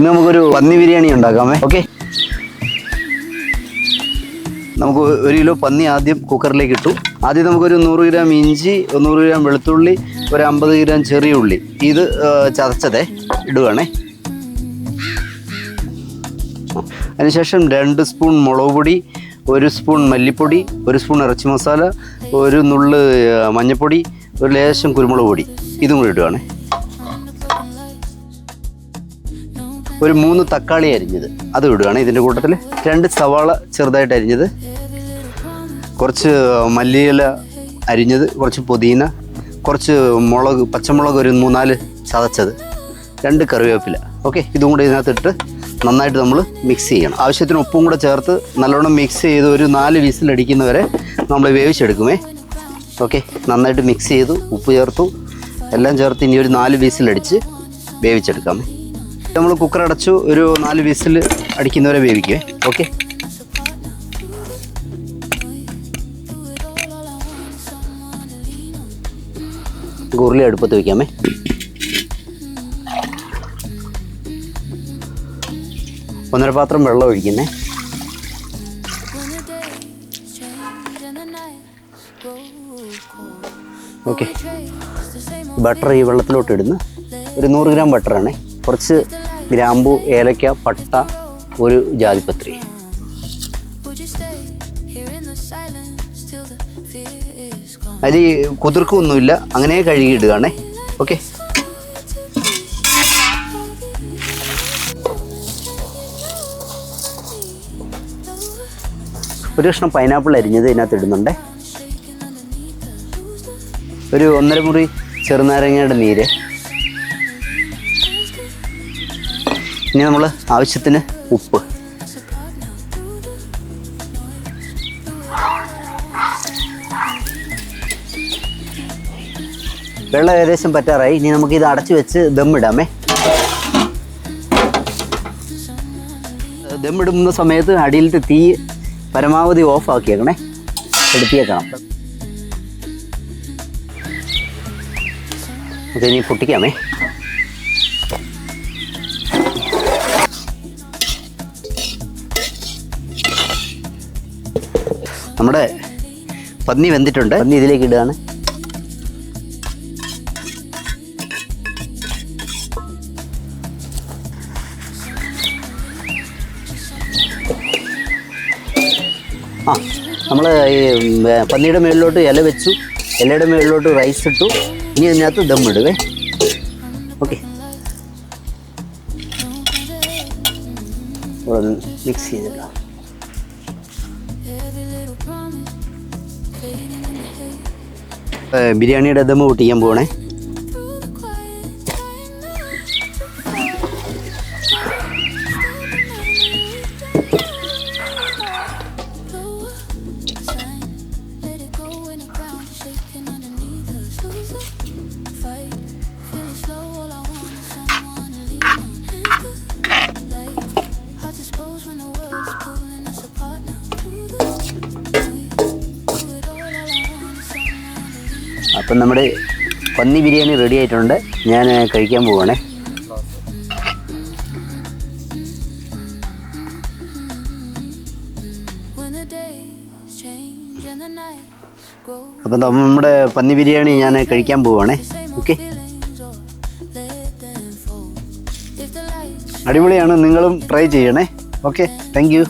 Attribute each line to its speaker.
Speaker 1: ഇന്ന് നമുക്കൊരു പന്നി ബിരിയാണി ഉണ്ടാക്കാമേ. ഓക്കെ, നമുക്ക് 1 കിലോ പന്നി ആദ്യം കുക്കറിലേക്ക് ഇട്ടു. ആദ്യം നമുക്കൊരു 100 ഗ്രാം ഇഞ്ചി, 100 ഗ്രാം വെളുത്തുള്ളി, ഒരു 50 ഗ്രാം ചെറിയ ഉള്ളി ഇത് ചതച്ചതേ ഇടുകയാണേ. അതിനുശേഷം 2 സ്പൂൺ മുളക് പൊടി, 1 സ്പൂൺ മല്ലിപ്പൊടി, 1 സ്പൂൺ ഇറച്ചി മസാല, ഒരു നുള്ള് മഞ്ഞൾപ്പൊടി, ഒരു ലേശം കുരുമുളക് പൊടി ഇതും കൂടി ഇടുകയാണേ. ഒരു 3 തക്കാളി അരിഞ്ഞത് അത് ഇടുകയാണ് ഇതിൻ്റെ കൂട്ടത്തിൽ. 2 സവാള ചെറുതായിട്ട് അരിഞ്ഞത്, കുറച്ച് മല്ലിയില അരിഞ്ഞത്, കുറച്ച് പുതിന, കുറച്ച് മുളക്, പച്ചമുളക് ഒരു 3-4 ചതച്ചത്, 2 കറിവേപ്പില. ഓക്കെ, ഇതും കൂടി ഇതിനകത്തിട്ട് നന്നായിട്ട് നമ്മൾ മിക്സ് ചെയ്യണം. ആവശ്യത്തിന് ഉപ്പും കൂടെ ചേർത്ത് നല്ലോണം മിക്സ് ചെയ്ത് ഒരു 4 വിസിലടിക്കുന്നവരെ നമ്മൾ വേവിച്ചെടുക്കുമേ. ഓക്കെ, നന്നായിട്ട് മിക്സ് ചെയ്തു, ഉപ്പ് ചേർത്തു, എല്ലാം ചേർത്ത് ഇനി ഒരു 4 വിസിലടിച്ച് വേവിച്ചെടുക്കാമേ. നമ്മൾ കുക്കർ അടച്ചു ഒരു 4 വിസിൽ അടിക്കുന്നവരെ വേവിക്കുമേ. ഓക്കെ, ഉരുളി അടുപ്പത്ത് വയ്ക്കാമേ. ഒന്നര പാത്രം വെള്ളം ഒഴിക്കുന്നേ. ഓക്കെ, ബട്ടർ ഈ വെള്ളത്തിലോട്ട് ഇടുന്നു. ഒരു 100 ഗ്രാം ബട്ടറാണേ. കുറച്ച് ഗ്രാമ്പു, ഏലക്ക, പട്ട, ഒരു ജാതിപത്രി. അരി കുതിർക്കൊന്നുമില്ല, അങ്ങനെ കഴുകിയിടുകയാണേ. ഓക്കെ, ഒരു കഷ്ണം പൈനാപ്പിൾ അരിഞ്ഞത് ഇതിനകത്ത് ഇടുന്നുണ്ട്. ഒരു 1.5 മുറി ചെറുനാരങ്ങയുടെ നീര്. ഇനി നമ്മൾ ആവശ്യത്തിന് ഉപ്പ്. വെള്ളം ഏകദേശം പറ്റാറായി. ഇനി നമുക്കിത് അടച്ചു വെച്ച് ദമ്മിടാമേ. ദമ്മിടുന്ന സമയത്ത് അടിയിലത്തെ തീ പരമാവധി ഓഫ് ആക്കിയേക്കണേ, എടുത്തിയേക്കണം. അതിനി പൊട്ടിക്കാമേ. നമ്മുടെ പന്നി വെന്തിട്ടുണ്ട്. പന്നി ഇതിലേക്ക് ഇടുകയാണ്. നമ്മൾ ഈ പന്നിയുടെ മുകളിലോട്ട് ഇല വെച്ചു, ഇലയുടെ മുകളിലോട്ട് റൈസ് ഇട്ടു. ഇനി അതിനകത്ത് ദം ഇടുവേ. ഓക്കെ, മിക്സ് ചെയ്തിടാം. ബിരിയാണിയുടെ ദം പൊട്ടിക്കാൻ പോകണേ. അപ്പം നമ്മുടെ പന്നി ബിരിയാണി റെഡി ആയിട്ടുണ്ട്. ഞാൻ കഴിക്കാൻ പോവുകയാണേ. അപ്പം നമ്മുടെ പന്നി ബിരിയാണി ഞാൻ കഴിക്കാൻ പോവുകയാണേ. ഓക്കെ, അടിപൊളിയാണ്, നിങ്ങളും ട്രൈ ചെയ്യണേ. Okay, thank you.